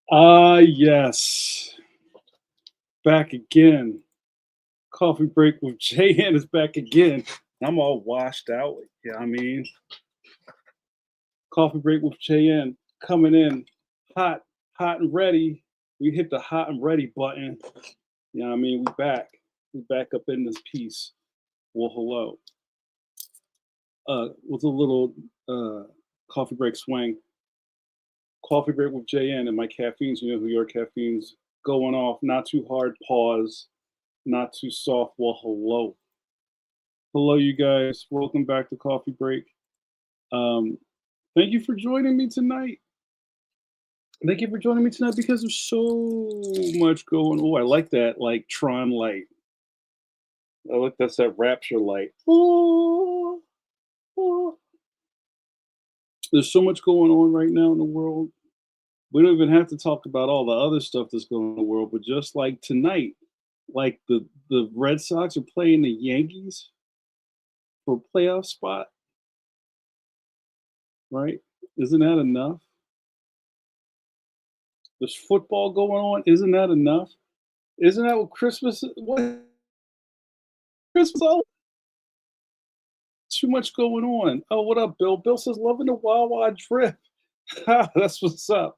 Ah, yes. Back again. Coffee break with JN is back again. I'm all washed out. Yeah, I mean, coffee break with JN coming in hot, hot and ready. We hit the hot and ready button. You know what I mean? We back. We back up in this piece. Well, hello. With a little coffee break swing. Coffee break with JN and my caffeines. You know who your caffeines going off. Not too hard. Pause. Not too soft. Well, hello. Hello, you guys. Welcome back to Coffee Break. Um, Thank you for joining me tonight. Thank you for joining me tonight because there's so much going. Oh, I like that, like Tron light. I like that's that Rapture light. Oh, oh. There's so much going on right now in the world. We don't even have to talk about all the other stuff that's going on in the world, but just like tonight, like the Red Sox are playing the Yankees for a playoff spot, right? Isn't that enough? There's football going on. Isn't that enough? Isn't that what Christmas is? What Christmas all too much going on. Oh, what up, Bill? Bill says loving the Wawa drip. That's what's up.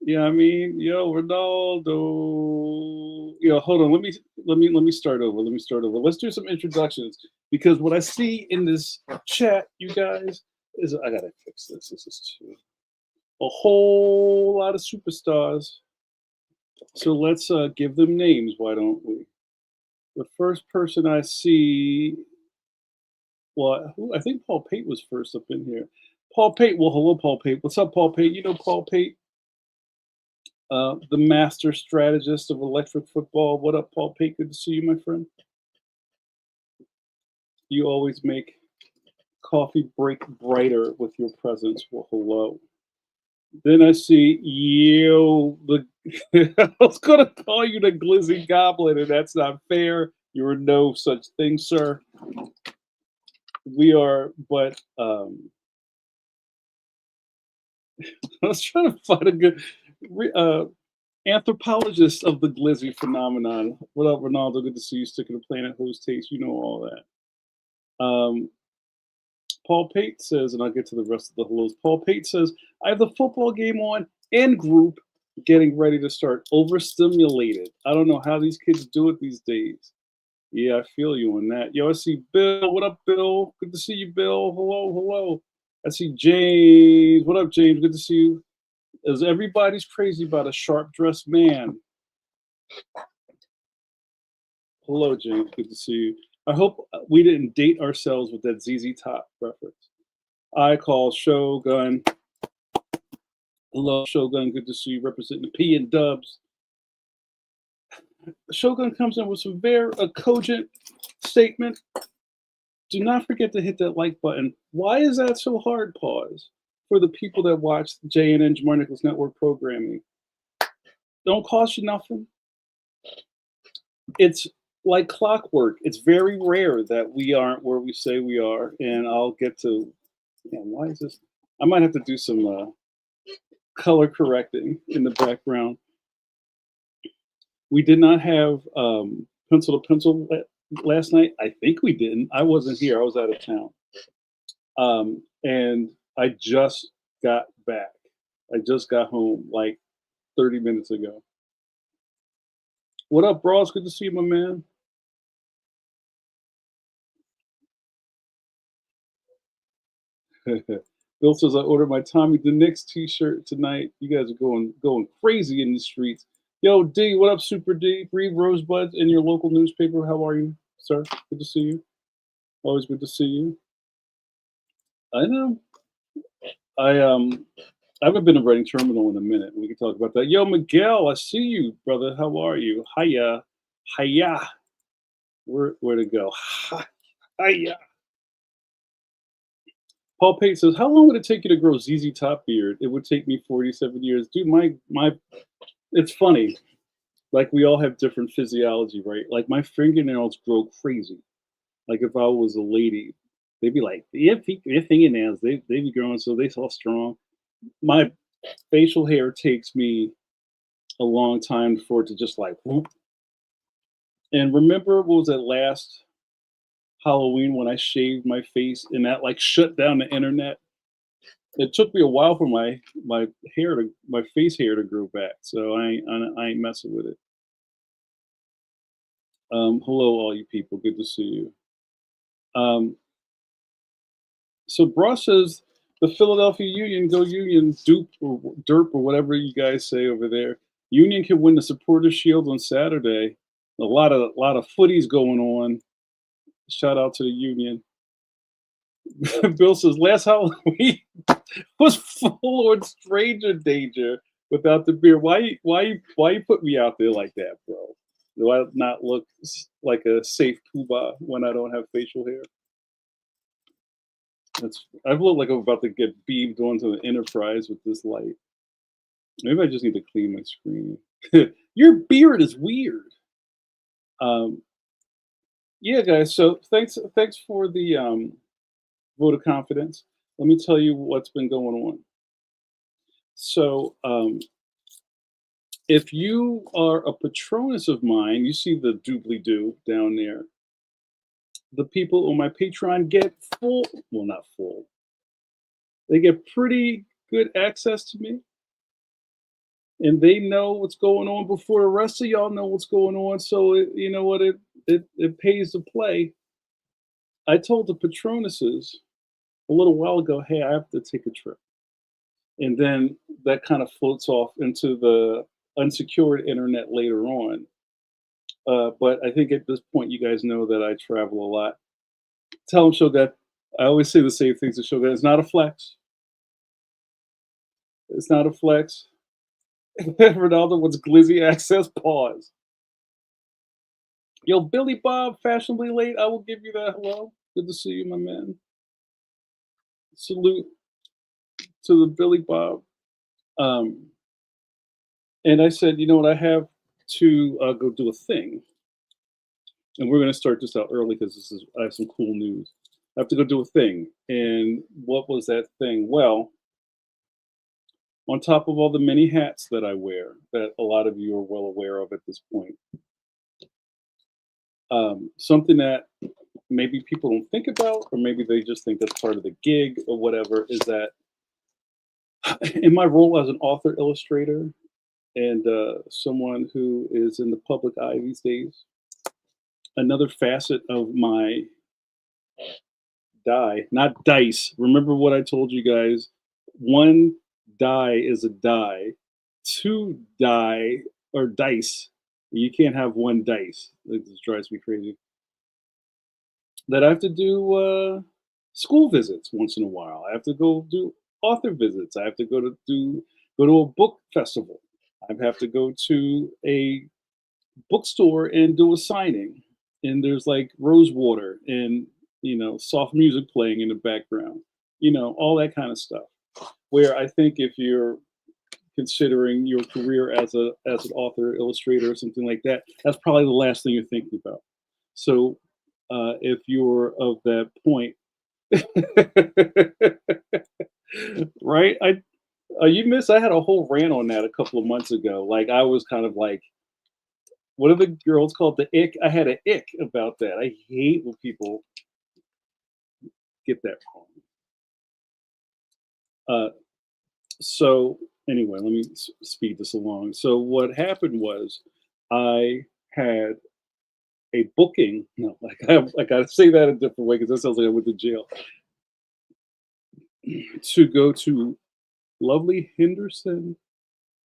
Yeah, I mean, yo, Ronaldo. Yo, hold on. Let me start over. Let me start over. Let's do some introductions because what I see in this chat, you guys, is I gotta fix this. This is too a whole lot of superstars. So let's give them names. Why don't we? The first person I see, well, I think Paul Pate was first up in here. Paul Pate, well, hello, Paul Pate. What's up, Paul Pate? You know Paul Pate, the master strategist of electric football. What up, Paul Pate? Good to see you, my friend. You always make coffee break brighter with your presence. Well, hello. Then I see you, the I was gonna call you the Glizzy Goblin, and that's not fair. You are no such thing, sir. We are, but I was trying to find a good anthropologist of the glizzy phenomenon. What up, Ronaldo? Good to see you sticking to Planet Host Taste. You know all that. Paul Pate says, and I'll get to the rest of the hellos. Paul Pate says, I have the football game on and group getting ready to start. Overstimulated. I don't know how these kids do it these days. Yeah, I feel you on that. Yo, I see Bill. What up, Bill? Good to see you, Bill. Hello, hello. I see James. What up, James? Good to see you. As everybody's crazy about a sharp dressed man. Hello, James. Good to see you. I hope we didn't date ourselves with that ZZ Top reference. I call Shogun. Hello, Shogun. Good to see you representing the P and Dubs. Shogun comes in with some very cogent statement. Do not forget to hit that like button. Why is that so hard? Pause for the people that watch JNN Jamar Nichols Network programming. Don't cost you nothing. It's like clockwork. It's very rare that we aren't where we say we are. And I'll get to, man, why is this? I might have to do some color correcting in the background. We did not have pencil to pencil last night. I think we didn't. I wasn't here. I was out of town. And I just got back. I just got home like 30 minutes ago. What up, bro? It's good to see you, my man. Bill says I ordered my Tommy the Knicks t-shirt tonight. You guys are going crazy in the streets. Yo, D, what up, Super D? Breathe Rosebuds in your local newspaper. How are you, sir? Good to see you. Always good to see you. I know. I haven't been to Reading Terminal in a minute. We can talk about that. Yo, Miguel, I see you, brother. How are you? Hiya. Hiya. Where to go? Hiya. Paul Pate says, "How long would it take you to grow ZZ Top beard? It would take me 47 years, dude. My, it's funny. Like we all have different physiology, right? Like my fingernails grow crazy. Like if I was a lady, they'd be like, your fingernails, they be growing so they so strong. My Facial hair takes me a long time for it to just like whoop. And remember, what was that last Halloween when I shaved my face and that like shut down the internet? It took me a while for my face hair to grow back. So I ain't messing with it. Hello, all you people. Good to see you. Um, so Brush says the Philadelphia Union, go Union, dupe or derp or whatever you guys say over there. Union can win the Supporters Shield on Saturday. A lot of footies going on. Shout out to the Union. Bill says last Halloween was full on stranger danger without the beer. Why you put me out there like that, bro? Do I not look like a safe poobah when I don't have facial hair? I've looked like I'm about to get beamed onto the Enterprise with this light. Maybe I just need to clean my screen. Your beard is weird. Um, yeah, guys. So thanks for the vote of confidence. Let me tell you what's been going on. So if you are a Patronus of mine, you see the doobly doo down there. The people on my Patreon get full, well, not full. They get pretty good access to me, and they know what's going on before the rest of y'all know what's going on. So you know what? It pays to play. I told the Patronuses a little while ago, hey, I have to take a trip, and then that kind of floats off into the unsecured internet later on. But I think at this point, you guys know that I travel a lot. Tell them, show that I always say the same things to show that it's not a flex. It's not a flex. Ronaldo wants glizzy access. Pause. Yo, Billy Bob, fashionably late. I will give you that hello. Good to see you, my man. Salute to the Billy Bob. Um, and I said, you know what? I have to go do a thing, and we're going to start this out early because I have some cool news. I have to go do a thing, and what was that thing? Well, on top of all the many hats that I wear, that a lot of you are well aware of at this point, something that maybe people don't think about, or maybe they just think that's part of the gig or whatever, is that in my role as an author illustrator and someone who is in the public eye these days, another facet of my not dice. Remember what I told you guys? One die is a die, two die or dice. You can't have one dice. It just drives me crazy. That I have to do school visits once in a while. I have to go do author visits. I have to go to a book festival. I have to go to a bookstore and do a signing. And there's like rose water and soft music playing in the background. All that kind of stuff. Where I think if you're considering your career as an author, illustrator, or something like that, that's probably the last thing you're thinking about. So if you're of that point, right? I had a whole rant on that a couple of months ago. Like I was kind of like, what are the girls called? The ick. I had an ick about that. I hate when people get that wrong. So anyway, let me speed this along. So what happened was I had a booking. No, I got to say that a different way because that sounds like I went to jail. To go to lovely Henderson,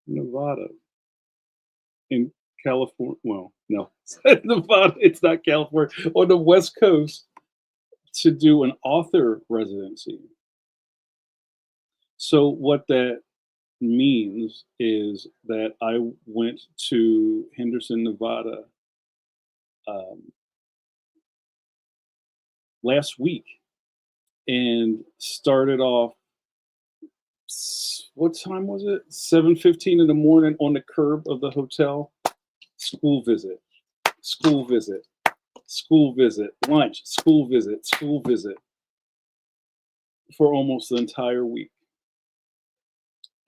Nevada, in California. Well, no, Nevada. It's not California. On the West Coast to do an author residency. So what that means is that I went to Henderson, Nevada um, last week and started off. What time was it? 7:15 in the morning on the curb of the hotel. School visit, school visit, school visit, lunch, school visit for almost the entire week.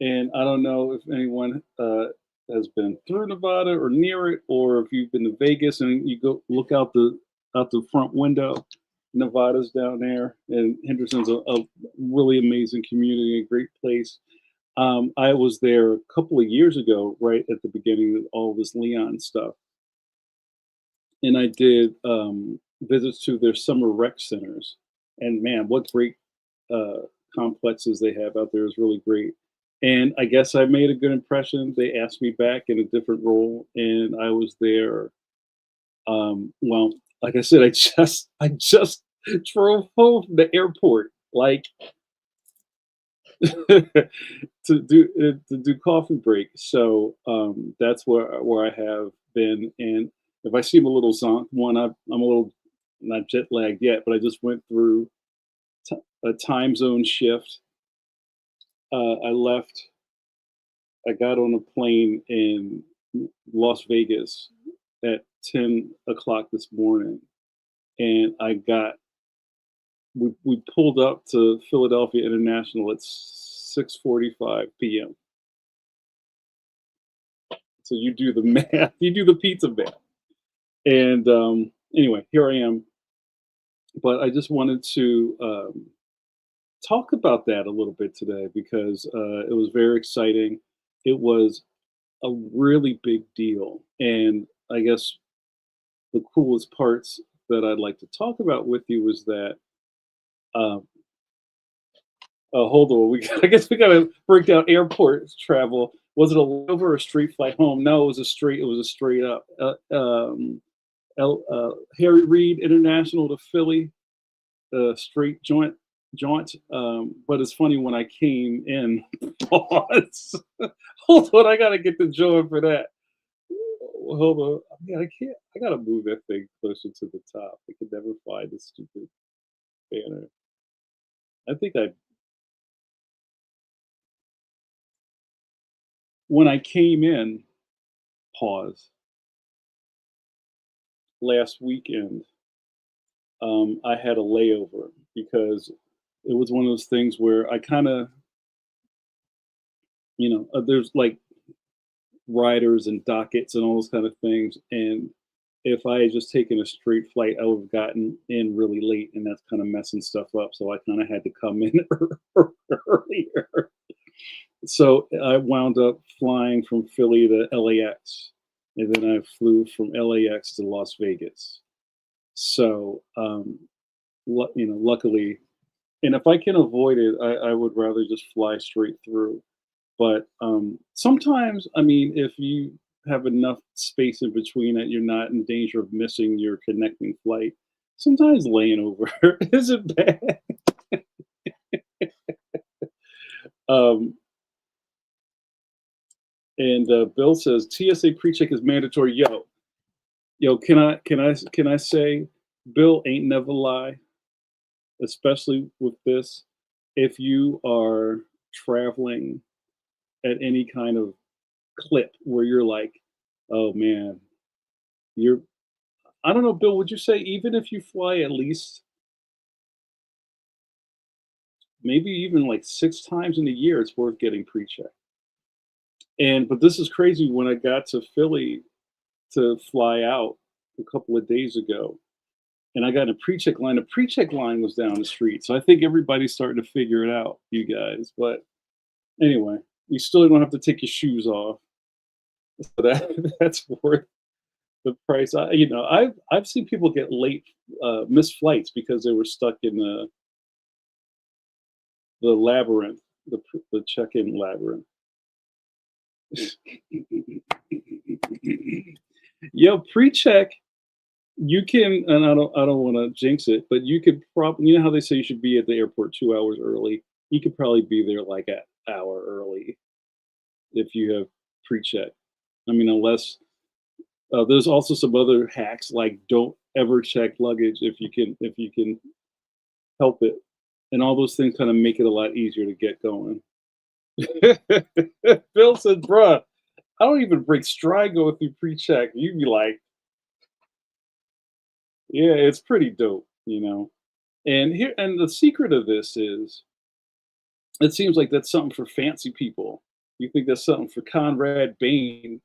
And I don't know if anyone has been through Nevada or near it, or if you've been to Vegas and you go look out the front window. Nevada's down there, and Henderson's a really amazing community, a great place. I was there a couple of years ago, right at the beginning of all this Leon stuff, and I did visits to their summer rec centers. And man, what great uh, complexes they have out there is really great. And I guess I made a good impression. They asked me back in a different role, and I was there. Well, like I said, I just drove home from the airport, like to do coffee break. So that's where I have been. And if I seem a little zonked, I'm a little not jet lagged yet, but I just went through a time zone shift. I left. I got on a plane in Las Vegas at 10 o'clock this morning, and we pulled up to Philadelphia International at 6:45 p.m. So you do the math, you do the pizza math. And anyway, here I am. But I just wanted to talk about that a little bit today because it was very exciting. It was a really big deal. And I guess the coolest parts that I'd like to talk about with you is that, um, hold on, I guess we got to break down airport travel. Was it a layover or a straight flight home? No, it was a straight up. Harry Reid International to Philly, straight jaunt. But it's funny when I came in. Pause. Hold on, I gotta get the joy for that. Hold on, yeah, I can't. I gotta move that thing closer to the top. I could never find the stupid banner. I think I when I came in. Pause. Last weekend, I had a layover because it was one of those things where I kind of, there's like riders and dockets and all those kind of things. And if I had just taken a straight flight, I would have gotten in really late, and that's kind of messing stuff up. So I kind of had to come in earlier. So I wound up flying from Philly to LAX, and then I flew from LAX to Las Vegas. So, luckily, and if I can avoid it, I would rather just fly straight through. But sometimes, I mean, if you have enough space in between that you're not in danger of missing your connecting flight. Sometimes laying over isn't bad. Um, and Bill says TSA pre-check is mandatory. Yo, can I say, Bill ain't never lie, especially with this. If you are traveling at any kind of clip where you're like, oh man, you're I don't know, Bill, would you say even if you fly at least maybe even like 6 times in a year, it's worth getting pre-checked. And but this is crazy when I got to Philly to fly out a couple of days ago, and I got in a pre-check line. The pre-check line was down the street, so I think everybody's starting to figure it out, you guys. But anyway, you still don't have to take your shoes off. So that's worth the price. I've seen people get late, missed flights because they were stuck in the labyrinth, the check-in labyrinth. Yo, pre-check. You can, and I don't want to jinx it, but you could probably, you know how they say you should be at the airport 2 hours early. You could probably be there like an hour early if you have pre-check. I mean, unless there's also some other hacks like don't ever check luggage if you can help it, and all those things kind of make it a lot easier to get going. Bill said, "Bruh, I don't even break stride going through pre-check." You'd be like, "Yeah, it's pretty dope." And the secret of this is, it seems like that's something for fancy people. You think that's something for Conrad Bain?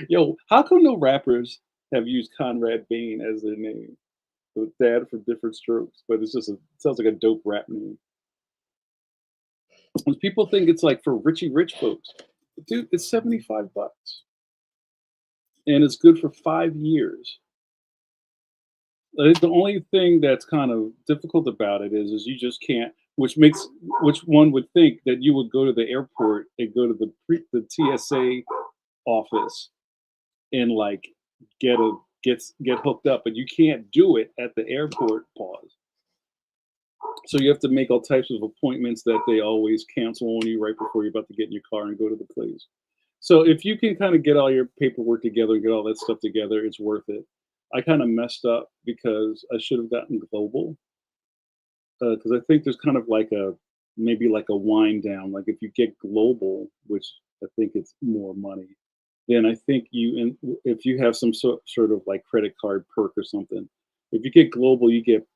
Yo, how come no rappers have used Conrad Bain as their name? So Dad for Different Strokes, but it's just sounds like a dope rap name. And people think it's like for Richie Rich folks. Dude, it's 75 bucks and it's good for 5 years. The only thing that's kind of difficult about it is you just can't, which one would think that you would go to the airport and go to the TSA office and like get a get hooked up, but you can't do it at the airport. Pause. So you have to make all types of appointments that they always cancel on you right before you're about to get in your car and go to the place. So if you can kind of get all your paperwork together and get all that stuff together, it's worth it. I kind of messed up because I should have gotten global because I think there's kind of like a maybe like a wind down. Like if you get global, which I think it's more money, then I think if you have some sort of like credit card perk or something, if you get global, you get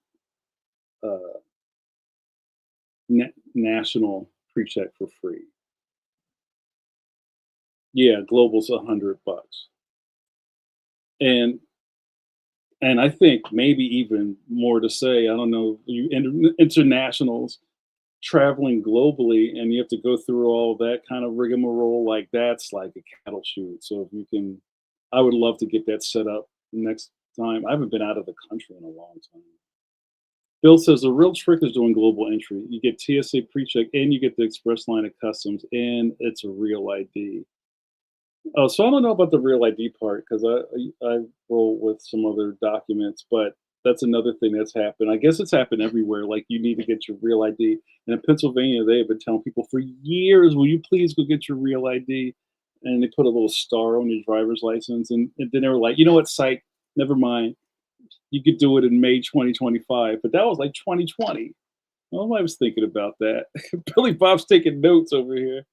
uh, national pre-check for free. Yeah, global's $100, and I think maybe even more to say. I don't know. You internationals traveling globally, and you have to go through all that kind of rigmarole. Like that's like a cattle shoot. So if you can, I would love to get that set up next time. I haven't been out of the country in a long time. Bill says the real trick is doing global entry. You get TSA pre-check and you get the express line of customs, and it's a real ID. Oh, so I don't know about the real ID part because I roll with some other documents, but that's another thing that's happened. I guess it's happened everywhere. Like you need to get your real ID, and in Pennsylvania, they have been telling people for years, "Will you please go get your real ID?" And they put a little star on your driver's license, and then they were like, "You know what, psych, never mind. You could do it in May 2025." But that was like 2020. Well, I was thinking about that. Billy Bob's taking notes over here.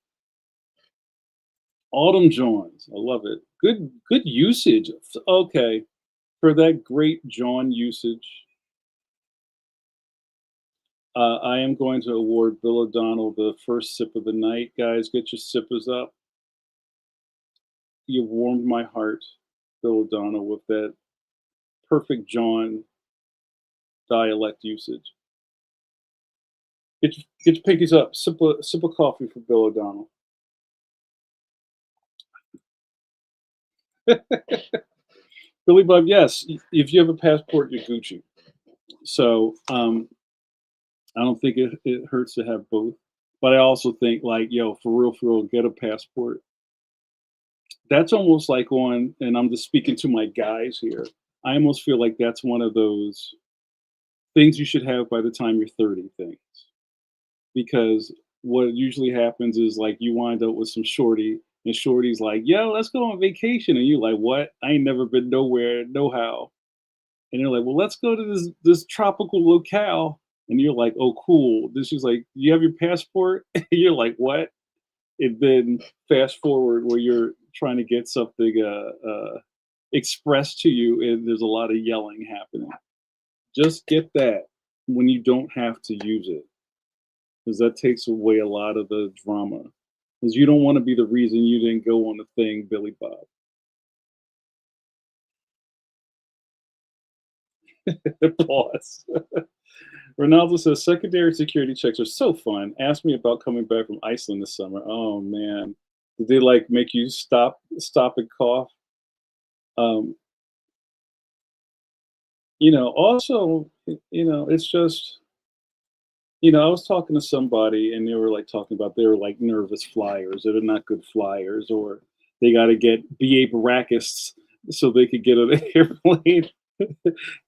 Autumn Johns, I love it. Good usage. Okay, for that great John usage, I am going to award Bill O'Donnell the first sip of the night. Guys, get your sippers up. You've warmed my heart, Bill O'Donnell, with that perfect John dialect usage. Get your pinkies up. Sip of coffee for Bill O'Donnell. Billy Bob, yes. If you have a passport, you're Gucci. So I don't think it hurts to have both. But I also think like, yo, for real, get a passport. That's almost like on, and I'm just speaking to my guys here. I almost feel like that's one of those things you should have by the time you're 30 things. Because what usually happens is like you wind up with some shorty, and shorty's like, yo, let's go on vacation. And you're like, what? I ain't never been nowhere, no how. And they're like, well, let's go to this tropical locale. And you're like, oh, cool. Then she's like, you have your passport? And you're like, what? And then fast forward where you're trying to get something expressed to you, and there's a lot of yelling happening. Just get that when you don't have to use it, because that takes away a lot of the drama. Because you don't want to be the reason you didn't go on the thing, Billy Bob. Pause. Ronaldo says secondary security checks are so fun. Ask me about coming back from Iceland this summer. Oh man, did they like make you stop and cough? Um, also, it's just, I was talking to somebody and they were like talking about they were like nervous flyers or they're not good flyers or they got to get BA Baracus so they could get on an airplane.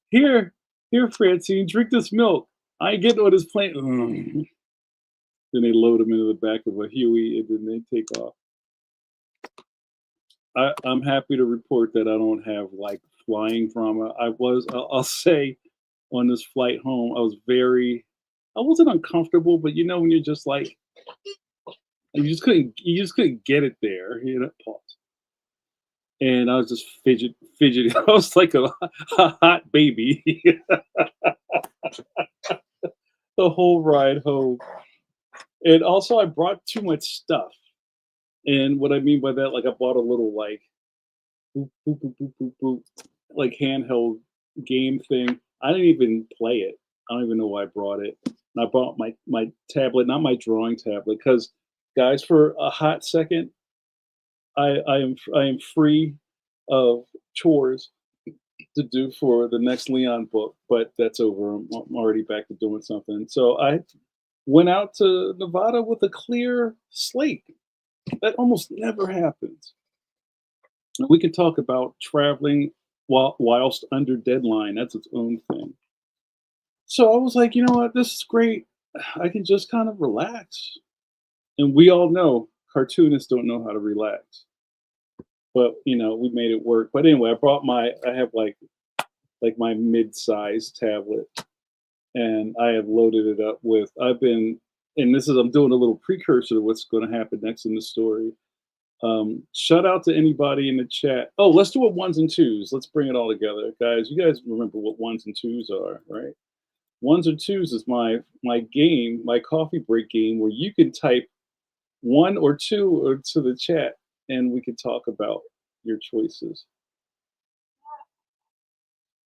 here, here, Francine, drink this milk. I ain't getting on this plane. Then they load them into the back of a Huey and then they take off. I'm happy to report that I don't have like flying trauma. I'll say on this flight home, I wasn't uncomfortable, but when you're just like, you just couldn't get it there, pause. And I was just fidgeting. I was like a hot baby the whole ride home. And also, I brought too much stuff. And what I mean by that, like I bought a little like boop, boop, boop, boop, boop, boop, like handheld game thing. I didn't even play it. I don't even know why I brought it. And I brought my tablet, not my drawing tablet, because guys, for a hot second, I am free of chores to do for the next Leon book, but that's over. I'm already back to doing something. So I went out to Nevada with a clear slate. That almost never happens. And we can talk about traveling whilst under deadline. That's its own thing. So I was like, you know what? This is great. I can just kind of relax. And we all know cartoonists don't know how to relax. But we made it work. But anyway, I have like my mid-sized tablet, and I have loaded it up with and this is I'm doing a little precursor to what's going to happen next in the story. Shout out to anybody in the chat. Oh, let's do it ones and twos. Let's bring it all together, guys. You guys remember what ones and twos are, right? Ones and twos is my game, my coffee break game, where you can type one or two or to the chat, and we could talk about your choices.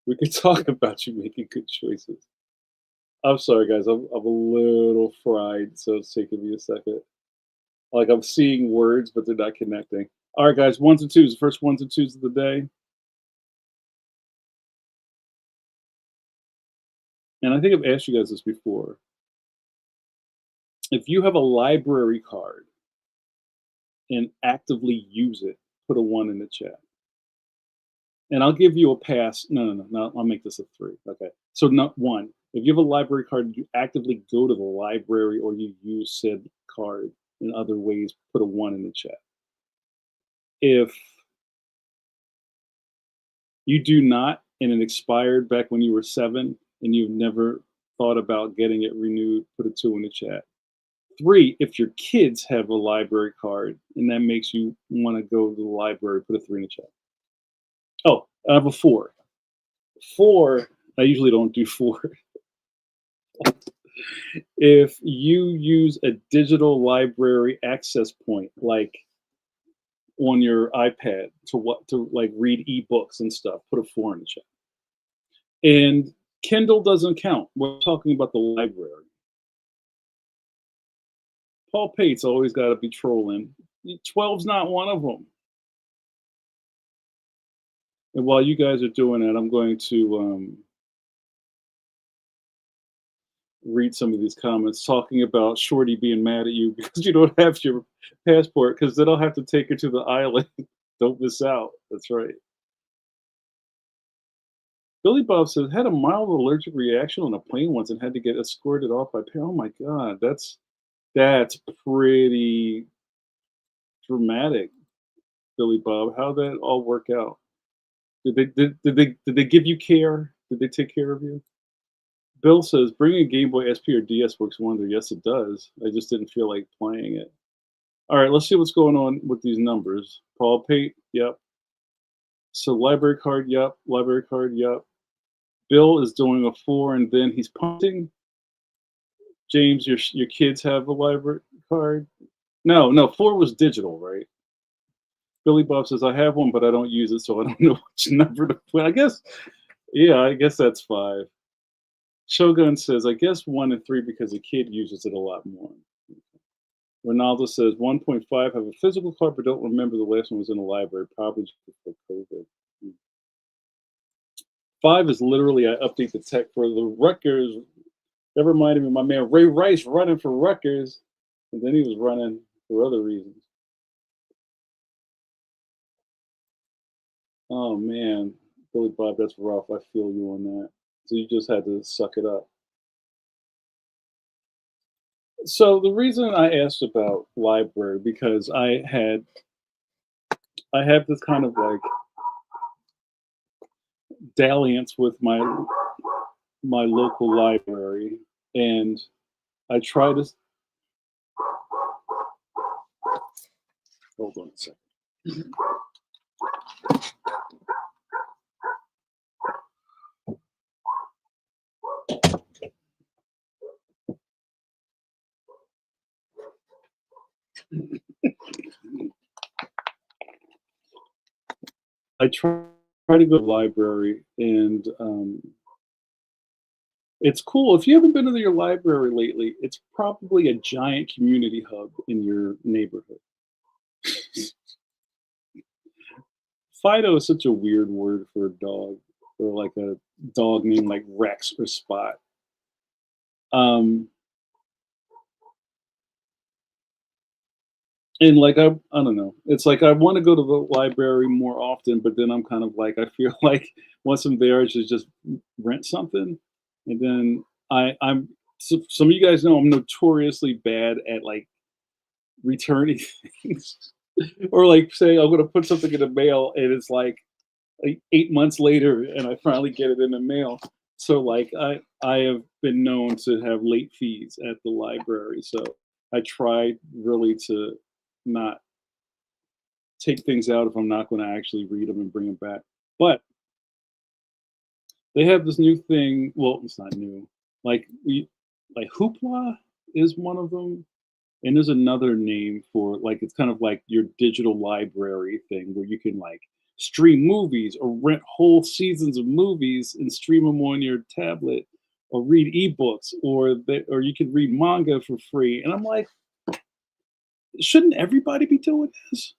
We could talk about you making good choices. I'm sorry, guys. I'm a little fried, so it's taking me a second. Like I'm seeing words, but they're not connecting. All right, guys. Ones and twos. The first ones and twos of the day. And I think I've asked you guys this before. If you have a library card and actively use it, put a one in the chat. And I'll give you a pass. No. I'll make this a three. Okay. So not one. If you have a library card and you actively go to the library or you use said card in other ways, put a one in the chat. If you do not and it expired back when you were 7 and you've never thought about getting it renewed, put a 2 in the chat. 3, if your kids have a library card and that makes you want to go to the library, put a 3 in the chat. Oh, I have a 4. 4, I usually don't do 4. If you use a digital library access point, like on your iPad to like read ebooks and stuff, put a 4 in the chat. And Kindle doesn't count. We're talking about the library. Paul Pate's always got to be trolling. 12's not one of them. And while you guys are doing that, I'm going to read some of these comments talking about Shorty being mad at you because you don't have your passport, because then I'll have to take her to the island. Don't miss out. That's right. Billy Bob says, had a mild allergic reaction on a plane once and had to get escorted off by Oh my God, that's pretty dramatic, Billy Bob. How'd that all work out? Did they give you care? Did they take care of you? Bill says, bringing a Game Boy SP or DS works wonder. Yes, it does. I just didn't feel like playing it. All right, let's see what's going on with these numbers. Paul Pate, yep. So library card, yep. Library card, yep. Bill is doing a 4 and then he's punting. James, your kids have a library card? No, 4 was digital, right? Billy Bob says, I have one, but I don't use it, so I don't know which number to play. I guess that's 5. Shogun says, I guess 1 and 3 because the kid uses it a lot more. Ronaldo says 1.5 have a physical card, but don't remember the last one was in the library, probably just before COVID. 5 is literally I update the tech for the Rutgers. That reminded me of my man Ray Rice running for Rutgers, and then he was running for other reasons. Oh man, Billy Bob, that's rough. I feel you on that. So you just had to suck it up. So the reason I asked about library, because I have this kind of like dalliance with my local library, and I try to hold on a second. I try to go to the library, and it's cool. If you haven't been to your library lately, it's probably a giant community hub in your neighborhood. Fido is such a weird word for a dog, or like a dog named like Rex or Spot. Um, and like I don't know. It's like I want to go to the library more often, but then I'm kind of like I feel like once I'm there, I should just rent something, and then I'm so some of you guys know I'm notoriously bad at like returning things, or like say I'm gonna put something in the mail and it's like 8 months later and I finally get it in the mail. So like I have been known to have late fees at the library. So I try really to not take things out if I'm not going to actually read them and bring them back. But they have this new thing. Well, it's not new. Like like Hoopla is one of them, and there's another name for like it's kind of like your digital library thing where you can like stream movies or rent whole seasons of movies and stream them on your tablet or read ebooks or you can read manga for free. And I'm like, shouldn't everybody be doing this?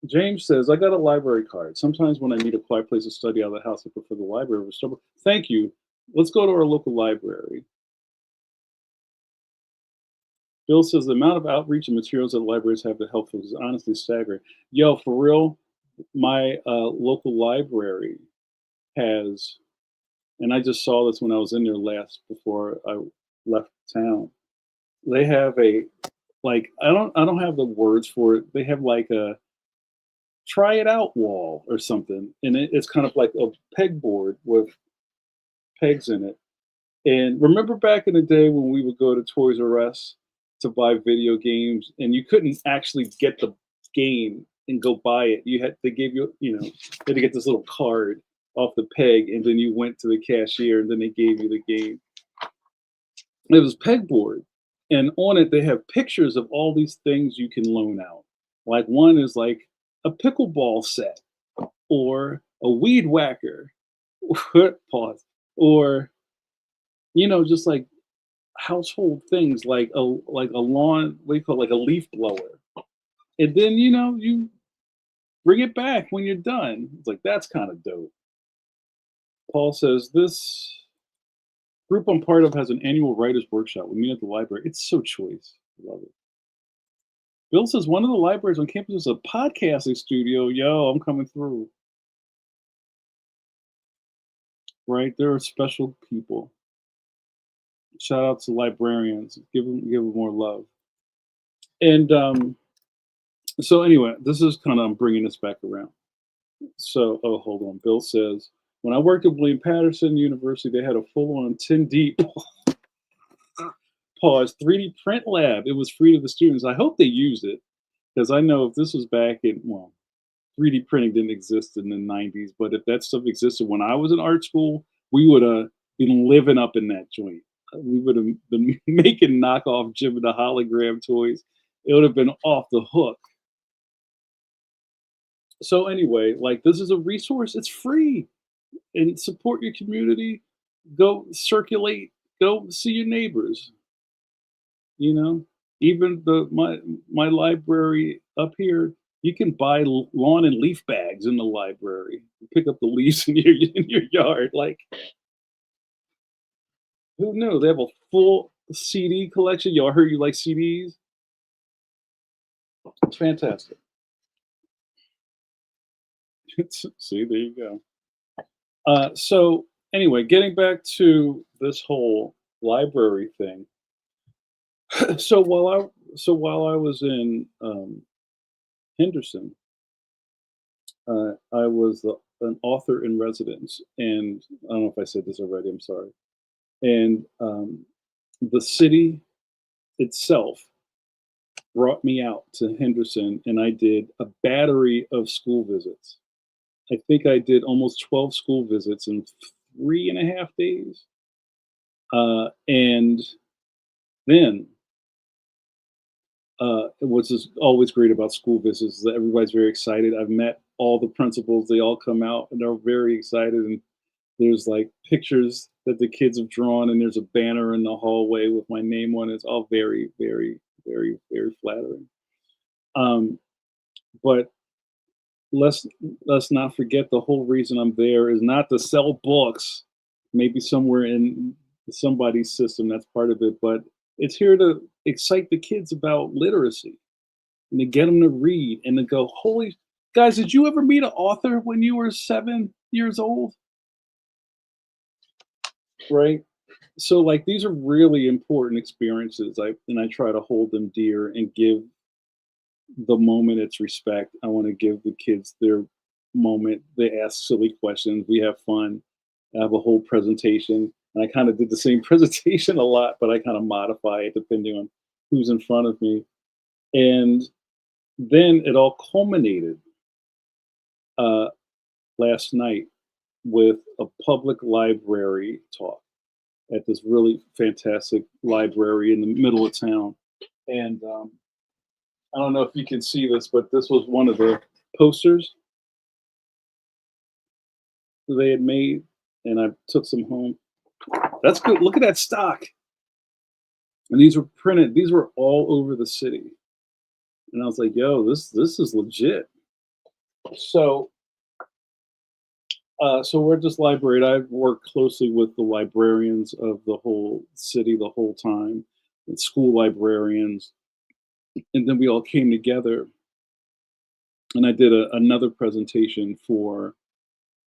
James says, I got a library card. Sometimes when I need a quiet place to study out of the house, I prefer the library over Starbucks. Thank you. Let's go to our local library. Bill says the amount of outreach and materials that libraries have to help folks is honestly staggering. Yo, for real, my local library has, and I just saw this when I was in there last before I left town. They have a like I don't have the words for it. They have like a try it out wall or something, and it's kind of like a pegboard with pegs in it. And remember back in the day when we would go to Toys R Us to buy video games and you couldn't actually get the game and go buy it. You had they gave you, you know, you had to get this little card off the peg and then you went to the cashier and then they gave you the game. It was pegboard. And on it they have pictures of all these things you can loan out. Like one is like a pickleball set or a weed whacker. Pause. Or just like household things like a lawn, what do you call it, like a leaf blower. And then you bring it back when you're done. It's like that's kind of dope. Paul says this group I'm part of has an annual writers workshop. We meet at the library. It's so choice. I love it. Bill says one of the libraries on campus is a podcasting studio. Yo, I'm coming through. Right? There are special people. Shout out to librarians. Give them more love. And so anyway, this is kind of I'm bringing this back around. So, oh, hold on. Bill says, when I worked at William Patterson University, they had a full-on 10 deep pause 3D print lab. It was free to the students. I hope they used it because I know if this was back in, well, 3D printing didn't exist in the 90s, but if that stuff existed when I was in art school, we would have been living up in that joint. We would have been making knockoff Jim and the hologram toys. It would have been off the hook. So anyway, like this is a resource. It's free, and support your community. Go circulate. Go see your neighbors. You know, even my library up here, you can buy lawn and leaf bags in the library. Pick up the leaves in your yard. Like who knew? They have a full CD collection. Y'all heard you like CDs? It's fantastic. See, there you go. So anyway, getting back to this whole library thing. So while I was in Henderson, I was an author in residence, and I don't know if I said this already. I'm sorry. And the city itself brought me out to Henderson, and I did a battery of school visits. I think I did almost 12 school visits in 3.5 days. And then Which is always great about school visits is that everybody's very excited. I've met all the principals; they all come out and they're very excited. And there's like pictures that the kids have drawn, and there's a banner in the hallway with my name on it. It's all very, very, very, very flattering. Um, but let's let's not forget the whole reason I'm there is not to sell books. Maybe somewhere in somebody's system that's part of it, but it's here to excite the kids about literacy and to get them to read and to go, holy guys, did you ever meet an author when you were 7 years old? Right. So like these are really important experiences. I try to hold them dear and give the moment its respect. I want to give the kids their moment. They ask silly questions. We have fun. I have a whole presentation. And I kind of did the same presentation a lot, but I kind of modify it depending on who's in front of me. And then it all culminated uh, last night with a public library talk at this really fantastic library in the middle of town. And I don't know if you can see this, but this was one of the posters they had made, and I took some home. That's good. Look at that stock. And these were printed. These were all over the city. And I was like, "Yo, this is legit." So, so we're at this library. I've worked closely with the librarians of the whole city the whole time, and school librarians, and then we all came together, and I did another presentation for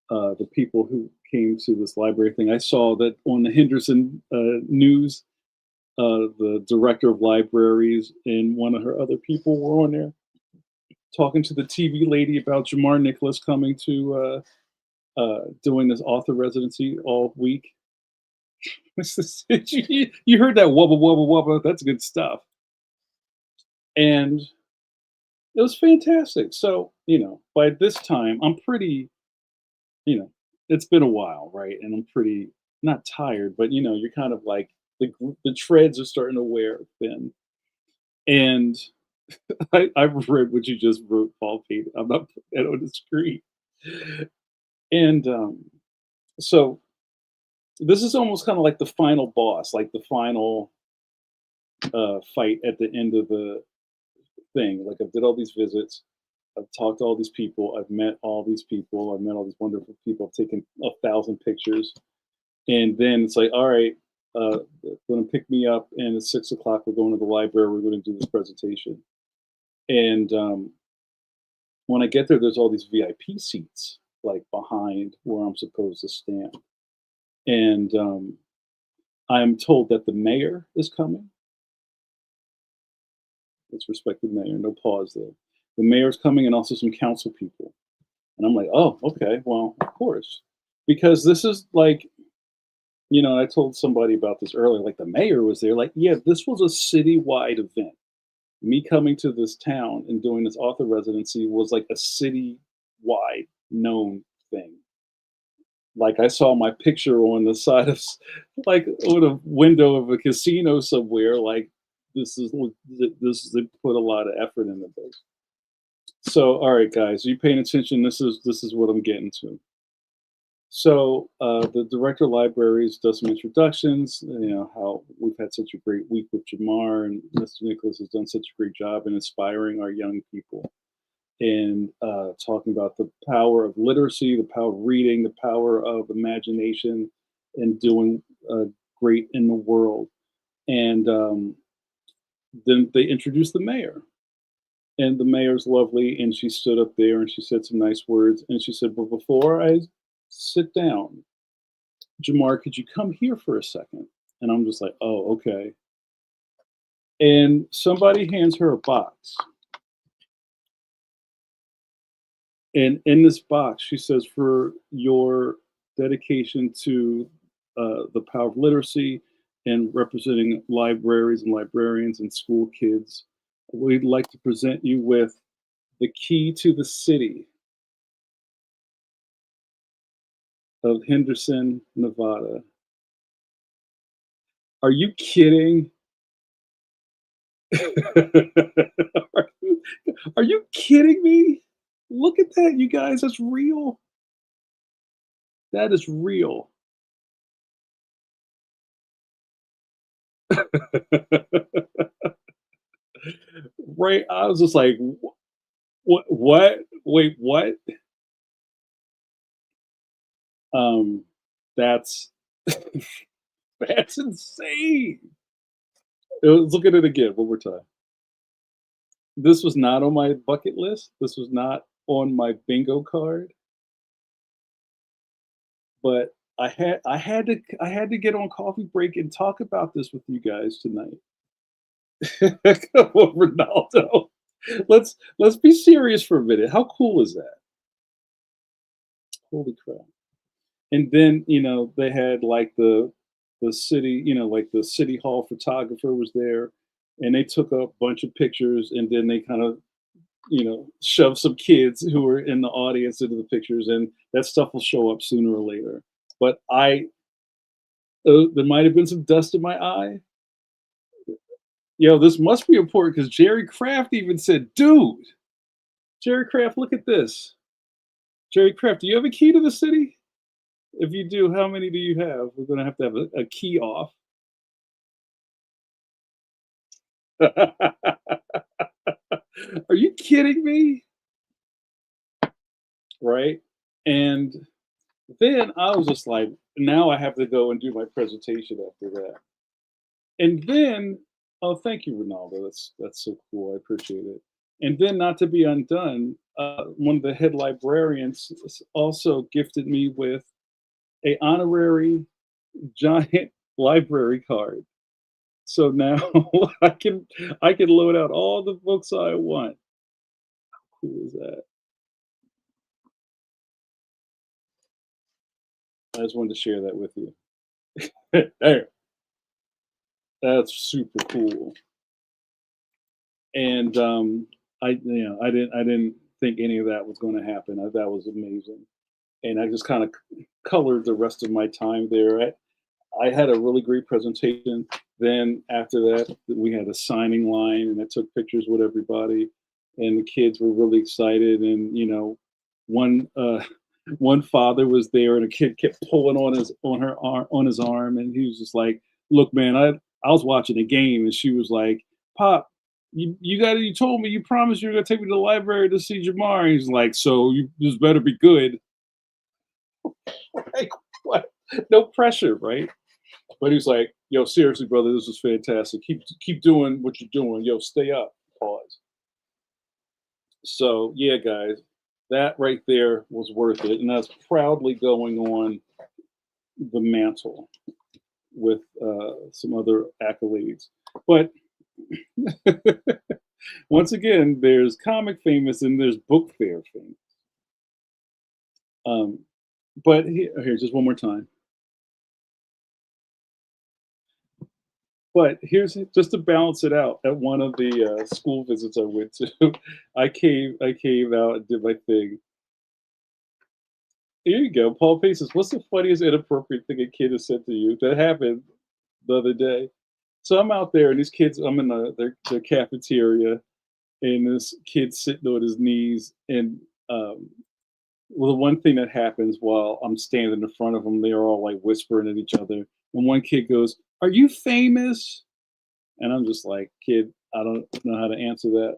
the people who came to this library thing. I saw that on the Henderson News, the director of libraries and one of her other people were on there talking to the TV lady about Jamar Nicholas coming to doing this author residency all week. You heard that wubba wubba wubba? That's good stuff, and it was fantastic. So by this time, I'm pretty you know, it's been a while, right? And I'm pretty not tired, but you're kind of like the treads are starting to wear thin. And I've read what you just wrote, Paul Pete. I'm not putting that on the screen. And so this is almost kind of like the final boss, like the final fight at the end of the thing. Like I did all these visits. I've talked to all these people. I've met all these people. I've met all these wonderful people. I've taken 1,000 pictures. And then it's like, all right, going to pick me up, and at 6 o'clock, we're going to the library. We're going to do this presentation. And when I get there, there's all these VIP seats like behind where I'm supposed to stand. And I'm told that the mayor is coming. Let's respect the mayor. No pause there. The mayor's coming, and also some council people. And I'm like, oh, okay, well, of course, because this is like I told somebody about this earlier, like the mayor was there, like, yeah, this was a citywide event. Me coming to this town and doing this author residency was like a citywide known thing. Like I saw my picture on the side of like on a window of a casino somewhere. Like they put a lot of effort into this. So, all right, guys, are you paying attention? This is what I'm getting to. So the director of libraries does some introductions. How we've had such a great week with Jamar, and Mr. Nicholas has done such a great job in inspiring our young people and talking about the power of literacy, the power of reading, the power of imagination, and doing great in the world. And then they introduced the mayor, and the mayor's lovely, and she stood up there and she said some nice words, and she said, "But before I sit down, Jamar, could you come here for a second?" And I'm just like, oh, okay. And somebody hands her a box. And in this box, she says, for your dedication to the power of literacy and representing libraries and librarians and school kids, we'd like to present you with the key to the city of Henderson, Nevada. Are you kidding? Are you are you kidding me? Look at that, you guys, that's real. That is real. Right, I was just like, What? Wait, what?" Um, that's that's insane. Let's look at it again one more time. This was not on my bucket list. This was not on my bingo card, but I had to get on coffee break and talk about this with you guys tonight. Come on, Ronaldo. Let's be serious for a minute. How cool is that? Holy crap. And then, they had like the city, like the city hall photographer was there and they took a bunch of pictures and then they kind of, shoved some kids who were in the audience into the pictures and that stuff will show up sooner or later. But there might have been some dust in my eye. This must be important because Jerry Kraft even said, dude, Jerry Kraft, look at this. Jerry Kraft, do you have a key to the city? If you do, how many do you have? We're gonna have to have a key off. Are you kidding me? Right? And then I was just like, now I have to go and do my presentation after that. And then, oh, thank you, Ronaldo. That's so cool. I appreciate it. And then, not to be undone, one of the head librarians also gifted me with a honorary giant library card. So now I can load out all the books I want. How cool is that? I just wanted to share that with you. There, that's super cool. And I didn't think any of that was going to happen. That was amazing. And I just kind of colored the rest of my time there. I had a really great presentation. Then after that, we had a signing line, and I took pictures with everybody, and the kids were really excited. And one one father was there, and a kid kept pulling on his arm, and he was just like, "Look, man, I was watching a game," and she was like, "Pop." You told me you promised you were gonna take me to the library to see Jamar. He's like, so you this better be good. Like, what? No pressure, right? But he's like, yo, seriously, brother, this is fantastic. Keep doing what you're doing. Yo, stay up. Pause. So yeah, guys, that right there was worth it, and that's proudly going on the mantle with some other accolades. But once again, there's comic famous and there's book fair famous. Um, but here, just one more time. But here's just to balance it out. At one of the school visits I went to, I came out and did my thing. Here you go, Paul Paces. What's the funniest inappropriate thing a kid has said to you? That happened the other day. So I'm out there, and these kids, I'm in their cafeteria, and this kid's sitting on his knees, and well, the one thing that happens while I'm standing in front of them, they're all like whispering at each other, and one kid goes, "Are you famous?" And I'm just like, "Kid, I don't know how to answer that."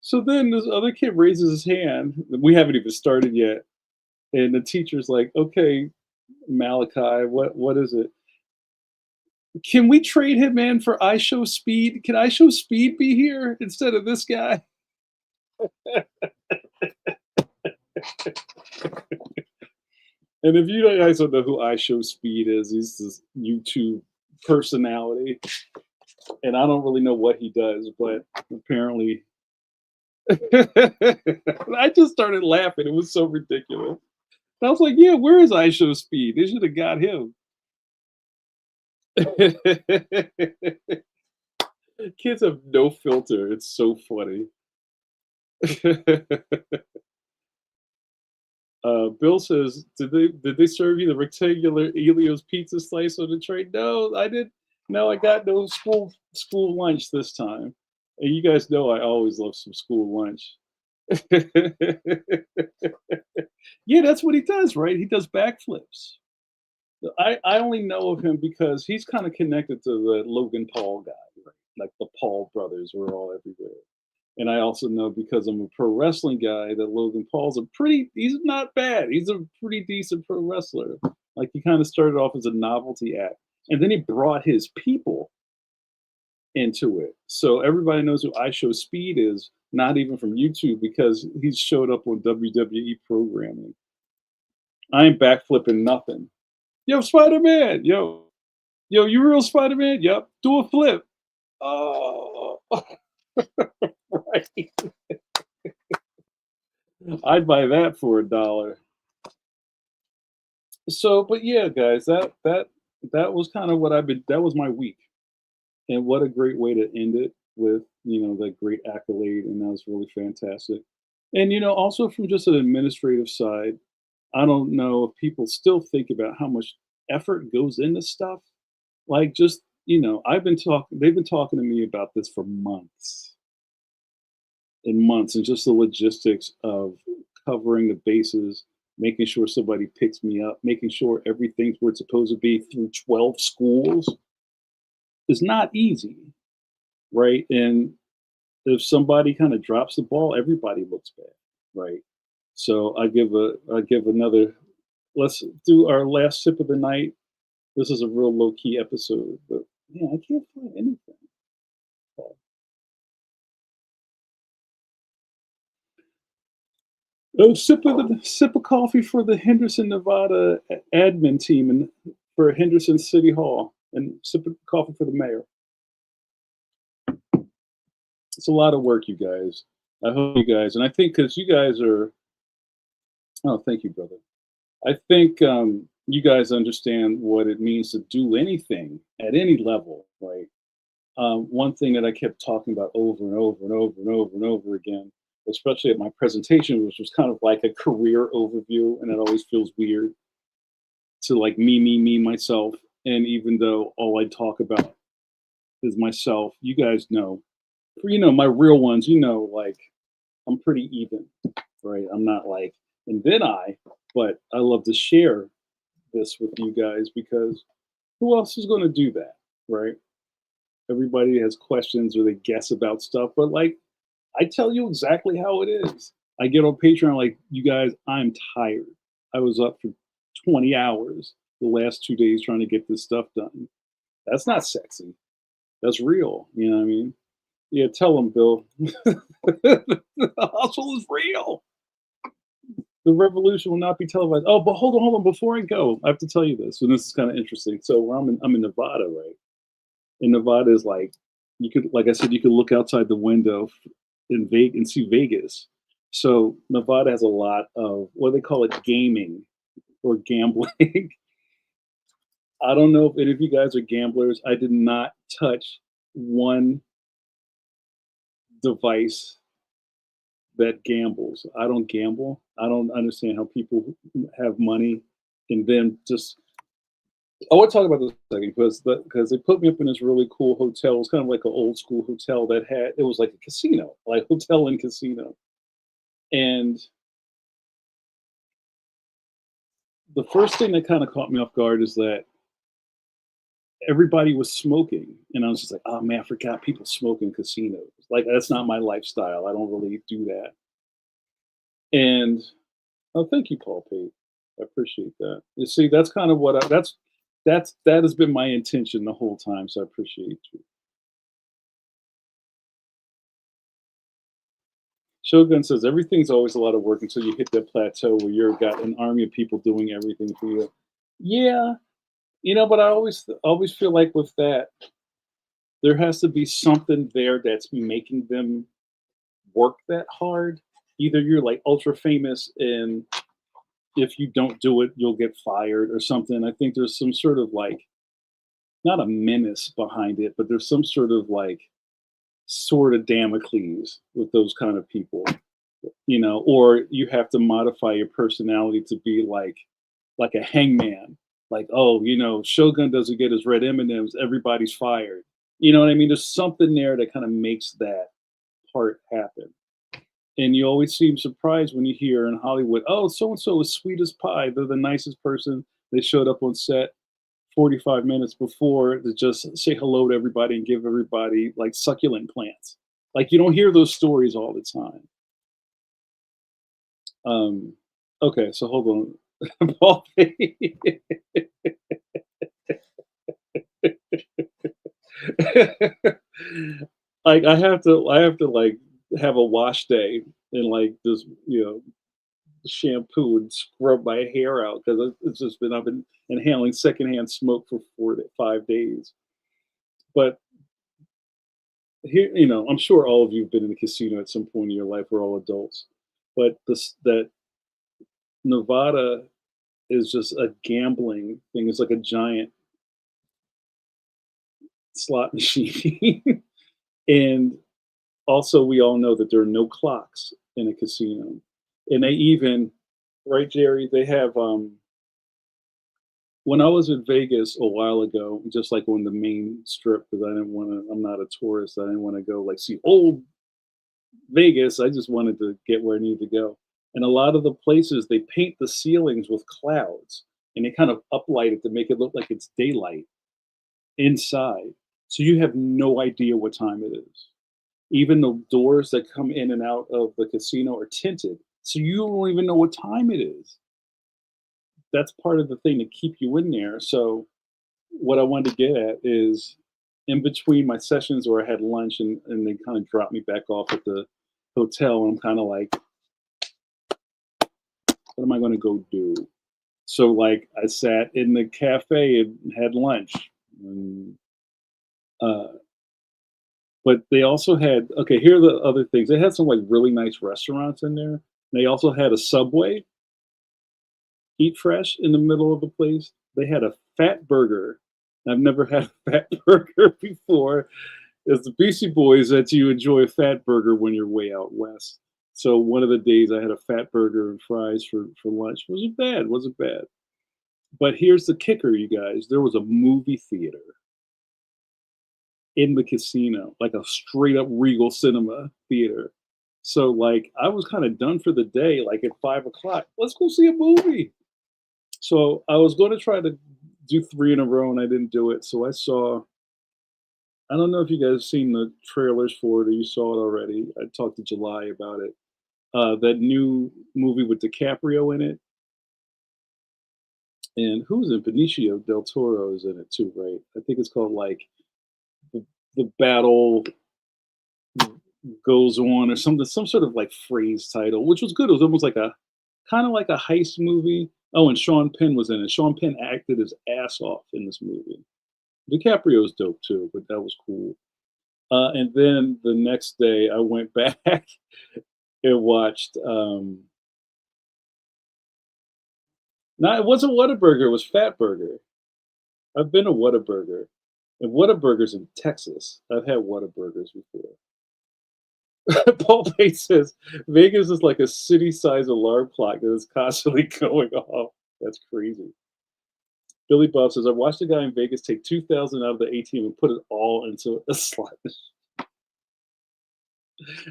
So then this other kid raises his hand. We haven't even started yet, and the teacher's like, "Okay, Malachi, what is it? Can we trade him in for I Show Speed? Can I Show Speed be here instead of this guy?" And if you guys don't know who I Show Speed is, he's this YouTube personality, and I don't really know what he does, but apparently, I just started laughing. It was so ridiculous. I was like, "Yeah, where is I Show Speed? They should have got him." Kids have no filter. It's so funny. Bill says, "Did they serve you the rectangular Elio's pizza slice on the tray?" No, I didn't. No, I got no school lunch this time. And you guys know I always love some school lunch. Yeah, that's what he does, right? He does backflips. I only know of him because he's kind of connected to the Logan Paul guy, right? Like the Paul brothers were all everywhere. And I also know because I'm a pro wrestling guy that Logan Paul's he's not bad. He's a pretty decent pro wrestler. Like he kind of started off as a novelty act. And then he brought his people into it. So everybody knows who I Show Speed is, not even from YouTube because he's showed up on WWE programming. I ain't backflipping nothing. Yo, Spider Man. Yo, you real Spider Man? Yep. Do a flip. Oh, right. I'd buy that for $1. So, but yeah, guys, that was kind of what I've been. That was my week, and what a great way to end it with that great accolade, and that was really fantastic. And also from just an administrative side, I don't know if people still think about how much effort goes into stuff. Like just they've been talking to me about this for months and months, and just the logistics of covering the bases, making sure somebody picks me up, making sure everything's where it's supposed to be through 12 schools is not easy, right? And if somebody kind of drops the ball, everybody looks bad, right? So I give another. Let's do our last sip of the night. This is a real low key episode, but yeah, I can't find anything. Oh, sip of coffee for the Henderson, Nevada admin team and for Henderson City Hall, and sip of coffee for the mayor. It's a lot of work, you guys. I hope you guys, and I think because you guys are. Oh, thank you, brother. I think you guys understand what it means to do anything at any level, right? One thing that I kept talking about over and over and over and over and over again, especially at my presentation, which was kind of like a career overview, and it always feels weird to like me, myself. And even though all I talk about is myself, you guys know, my real ones, like I'm pretty even, right? I'm not like, and then but I love to share this with you guys because who else is going to do that, right? Everybody has questions or they guess about stuff, but like I tell you exactly how it is. I get on Patreon like, you guys, I'm tired. I was up for 20 hours the last 2 days trying to get this stuff done. That's not sexy. That's real. You know what I mean? Yeah, tell them, Bill. The hustle is real. The revolution will not be televised. Oh, but hold on. Before I go, I have to tell you this, and this is kind of interesting. So where I'm in Nevada, right? And Nevada is like, like I said, you could look outside the window in Vegas and see Vegas. So Nevada has a lot of what they call it gaming or gambling. I don't know if any of you guys are gamblers. I did not touch one device that gambles. I don't gamble. I don't understand how people have money and then just. I want to talk about this a second because they put me up in this really cool hotel. It was kind of like an old school hotel that it was like a casino, like hotel and casino. And the first thing that kind of caught me off guard is that everybody was smoking. And I was just like, oh man, I forgot people smoke in casinos. Like, that's not my lifestyle. I don't really do that. And oh, thank you, Paul Pate. I appreciate that. You see, that's kind of what that has been my intention the whole time. So I appreciate you. Shogun says everything's always a lot of work until you hit that plateau where you've got an army of people doing everything for you. Yeah, but I always feel like with that, there has to be something there that's making them work that hard. Either you're like ultra famous and if you don't do it, you'll get fired or something. I think there's some sort of like, not a menace behind it, but there's some sort of like sword of Damocles with those kind of people, or you have to modify your personality to be like a hangman. Like, oh, Shogun doesn't get his red M&Ms, everybody's fired. You know what I mean? There's something there that kind of makes that part happen. And you always seem surprised when you hear in Hollywood, oh, so and so is sweet as pie. They're the nicest person. They showed up on set 45 minutes before to just say hello to everybody and give everybody like succulent plants. Like you don't hear those stories all the time. Um, okay, so hold on. Paul like I have to like have a wash day and like just shampoo and scrub my hair out because it's just been I've been inhaling secondhand smoke for 4 to 5 days. But here, I'm sure all of you have been in a casino at some point in your life. We're all adults, but this that Nevada is just a gambling thing. It's like a giant slot machine, and also we all know that there are no clocks in a casino, and they even, right, Jerry? They have when I was in Vegas a while ago, just like on the main strip, because I didn't want to. I'm not a tourist. I didn't want to go like see old Vegas. I just wanted to get where I needed to go. And a lot of the places they paint the ceilings with clouds, and they kind of uplight it to make it look like it's daylight inside. So you have no idea what time it is. Even the doors that come in and out of the casino are tinted, so you don't even know what time it is. That's part of the thing to keep you in there. So what I wanted to get at is in between my sessions where I had lunch and they kind of dropped me back off at the hotel, and I'm kind of like, what am I going to go do? So like I sat in the cafe and had lunch. And, uh, but they also had, okay, here are the other things. They had some like really nice restaurants in there. They also had a Subway, Eat Fresh in the middle of the place. They had a fat burger. I've never had a fat burger before. It's the Beastie Boys that you enjoy a fat burger when you're way out west. So one of the days I had a fat burger and fries for lunch. Wasn't bad. Wasn't bad. But here's the kicker, you guys. There was a movie theater in the casino, like a straight up Regal Cinema theater. So like I was kind of done for the day, like at 5 o'clock. Let's go see a movie. So I was going to try to do three in a row, and I didn't do it. So I saw. I don't know if you guys have seen the trailers for it or you saw it already. I talked to July about it. That new movie with DiCaprio in it, and who's in Benicio del Toro is in it too, right? I think it's called like the battle goes on or something, some sort of like phrase title, which was good. It was almost like a kind of like a heist movie. Oh, and Sean Penn was in it. Sean Penn acted his ass off in this movie. DiCaprio's dope too, but that was cool. And then the next day, I went back and watched. No, it wasn't Whataburger. It was Fatburger. I've been to Whataburger, and Whataburger's in Texas. I've had Whataburgers before. Paul Pate says Vegas is like a city-sized alarm clock that is constantly going off. That's crazy. Billy Bob says I watched a guy in Vegas take 2,000 out of the ATM and put it all into a slot.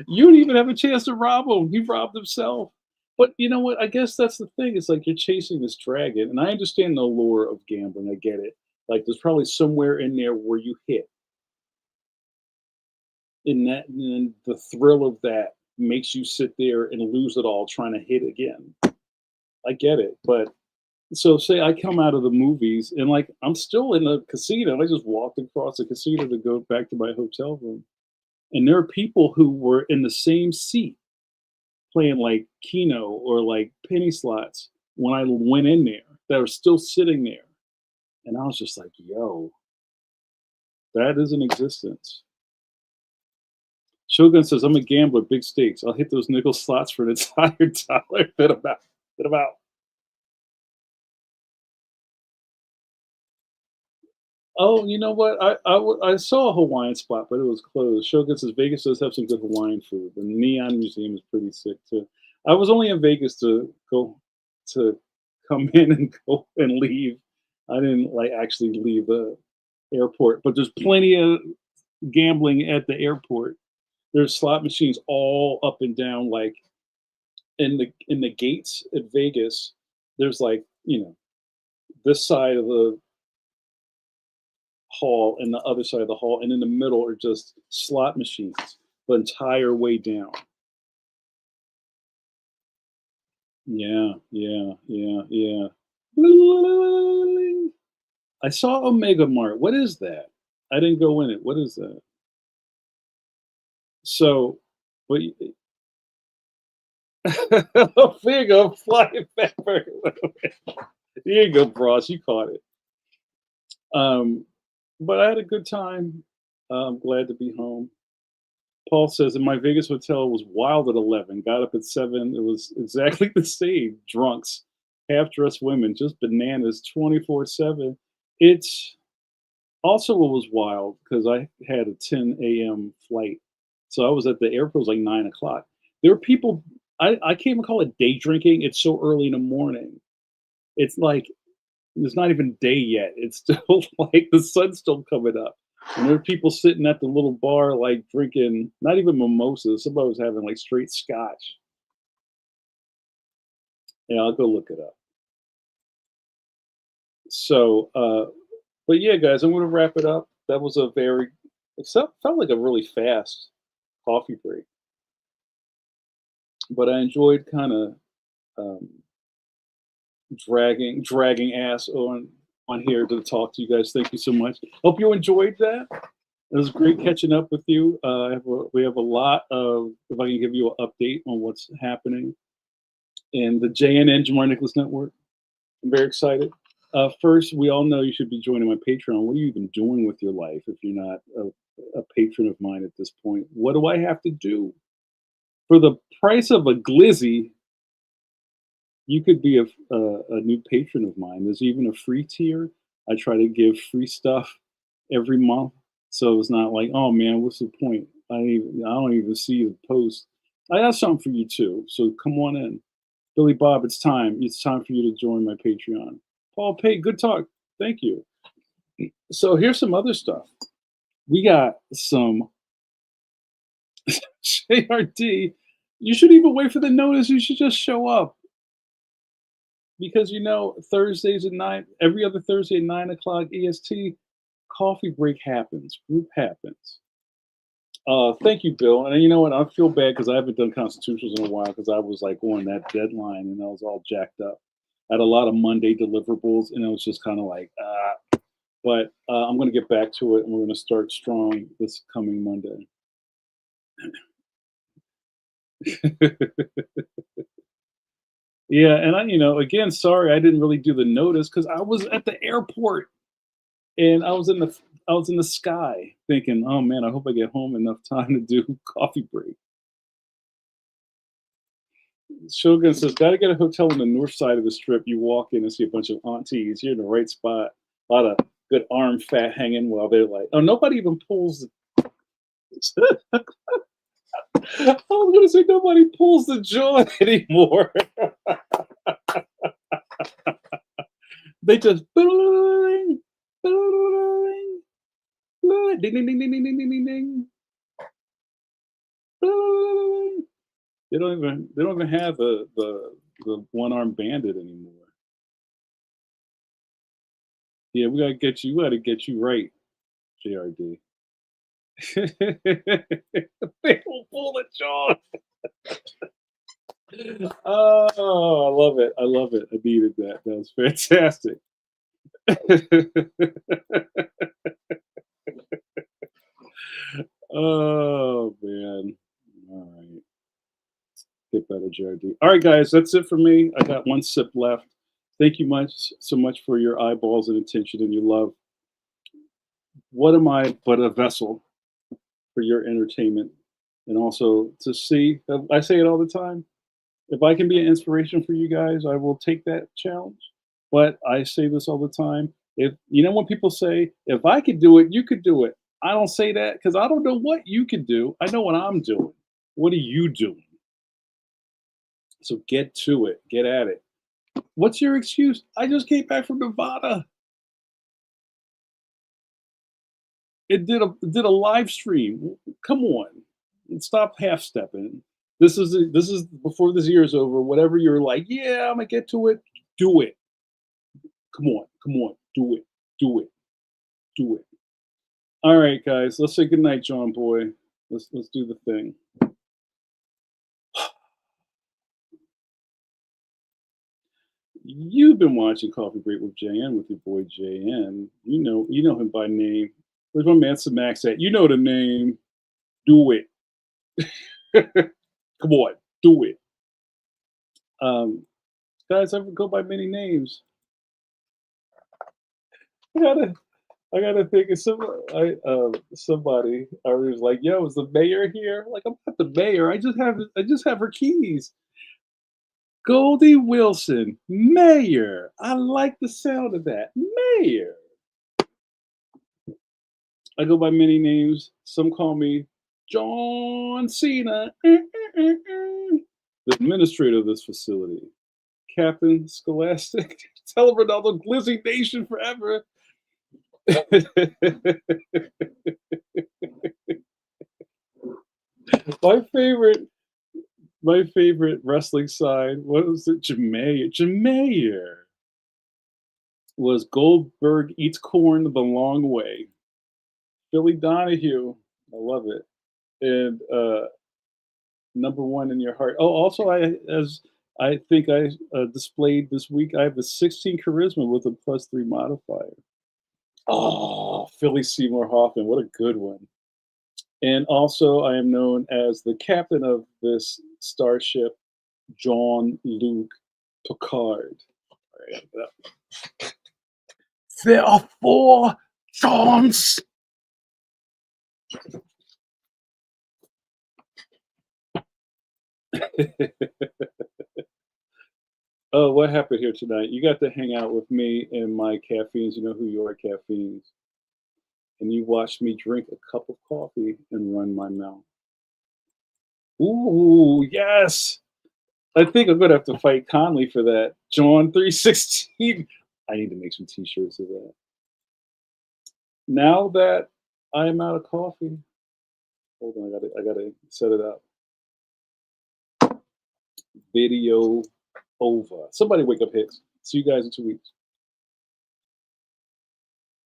You didn't even have a chance to rob him. He robbed himself. But you know what? I guess that's the thing. It's like you're chasing this dragon, and I understand the allure of gambling. I get it. Like there's probably somewhere in there where you hit, in that, and the thrill of that makes you sit there and lose it all trying to hit again. I get it, but so say I come out of the movies and like I'm still in the casino. I just walked across the casino to go back to my hotel room, and there are people who were in the same seat playing like Keno or like penny slots when I went in there that are still sitting there. And I was just like, yo, that is an existence. Shogun says, I'm a gambler, big stakes. I'll hit those nickel slots for an entire dollar. Bit about. Bit about. Oh, you know what? I saw a Hawaiian spot, but it was closed. Shogun says Vegas does have some good Hawaiian food. The Neon Museum is pretty sick too. I was only in Vegas to go to come in and go and leave. I didn't like actually leave the airport, but there's plenty of gambling at the airport. There's slot machines all up and down, like in the gates at Vegas. There's like this side of the hall and the other side of the hall, and in the middle are just slot machines the entire way down. Yeah, yeah, yeah, yeah. I saw Omega Mart. What is that? I didn't go in it. What is that? So, but there you go, flying pepper. Here you go, Bros. You caught it. Um, but I had a good time. I'm glad to be home. Paul says, in my Vegas hotel was wild at 11. Got up at 7. It was exactly the same. Drunks, half dressed women, just bananas 24/7. It's also what was wild because I had a 10 a.m. flight. So I was at the airport, it was like 9 o'clock. There were people, I can't even call it day drinking. It's so early in the morning. It's like it's not even day yet. It's still like the sun's still coming up. And there are people sitting at the little bar, like drinking, not even mimosas. Somebody was having like straight scotch. Yeah, I'll go look it up. So, but yeah, guys, I'm going to wrap it up. That was a very, felt like a really fast coffee break, but I enjoyed kind of um, dragging ass on here to talk to you guys. Thank you so much. Hope you enjoyed that. It was great catching up with you. We have a lot of, if I can give you an update on what's happening in the JNN Jamar Nicholas Network. I'm very excited. First, we all know you should be joining my Patreon. What are you even doing with your life if you're not a patron of mine at this point? What do I have to do? For the price of a glizzy, you could be a new patron of mine. There's even a free tier. I try to give free stuff every month, so it's not like, oh man, what's the point? I don't even see the post. I got something for you too, so come on in. Billy Bob, it's time. It's time for you to join my Patreon. Paul Pay, good talk. Thank you. So here's some other stuff. We got some JRD. You should even wait for the notice. You should just show up because Thursdays at 9, every other Thursday at 9 o'clock EST, coffee break happens. Group happens. Thank you, Bill. And you know what? I feel bad because I haven't done constitutionals in a while because I was like on that deadline and I was all jacked up. I had a lot of Monday deliverables and it was just kind of like, but I'm going to get back to it and we're going to start strong this coming Monday. Yeah, and again, sorry I didn't really do the notice because I was at the airport and I was in the sky thinking, oh man, I hope I get home enough time to do coffee break. Shogun says, gotta get a hotel on the north side of the strip. You walk in and see a bunch of aunties. You're in the right spot. A lot of good arm fat hanging while they're like, oh, nobody even pulls. I was gonna say nobody pulls the joint anymore. They just ding ding ding ding ding ding ding ding. They don't even have the one armed bandit anymore. Yeah, we gotta get you. We gotta get you right, JRD. They will pull the jaw. Oh, I love it. I love it. I needed that. That was fantastic. Oh man. All right. Get better, JRD. All right, guys, that's it for me. I got one sip left. Thank you so much for your eyeballs and attention and your love. What am I but a vessel for your entertainment? And also to see, I say it all the time. If I can be an inspiration for you guys, I will take that challenge. But I say this all the time. If when people say, if I could do it, you could do it. I don't say that because I don't know what you can do. I know what I'm doing. What are you doing? So get to it. Get at it. What's your excuse? I just came back from Nevada. It did a live stream. Come on, and stop half stepping. This is before this year is over. Whatever you're like, yeah, I'm gonna get to it. Do it. Come on, do it, do it, do it. All right, guys, let's say goodnight, John Boy. Let's do the thing. You've been watching Coffee Break with JN with your boy JN. You know him by name. Where's my man Max at? You know the name. Do it. Come on, do it. Um, guys, I go by many names. I gotta, I gotta think of somebody. I was like, "Yo, is the mayor here?" Like, I'm not the mayor. I just have her keys. Goldie Wilson, mayor. I like the sound of that, mayor. I go by many names. Some call me John Cena, the administrator of this facility. Captain Scholastic, tell Ronaldo, Glizzy Nation forever. my favorite, my favorite wrestling sign. What was it? Jamayer was Goldberg eats corn the long way. Billy Donahue, I love it, and number one in your heart. Oh, also, as I think I displayed this week, I have a 16 charisma with a +3 modifier. Oh, Philly Seymour Hoffman, what a good one. And also, I am known as the captain of this starship, Jean Luc Picard. All right, there are 4 Johns. Oh, what happened here tonight? You got to hang out with me and my caffeines. You know who you are, caffeines. And you watched me drink a cup of coffee and run my mouth. Ooh, yes. I think I'm gonna have to fight Conley for that. John 316. I need to make some t-shirts of that. Now that I am out of coffee, hold on, I gotta set it up. Video over. Somebody wake up Hicks. See you guys in 2 weeks.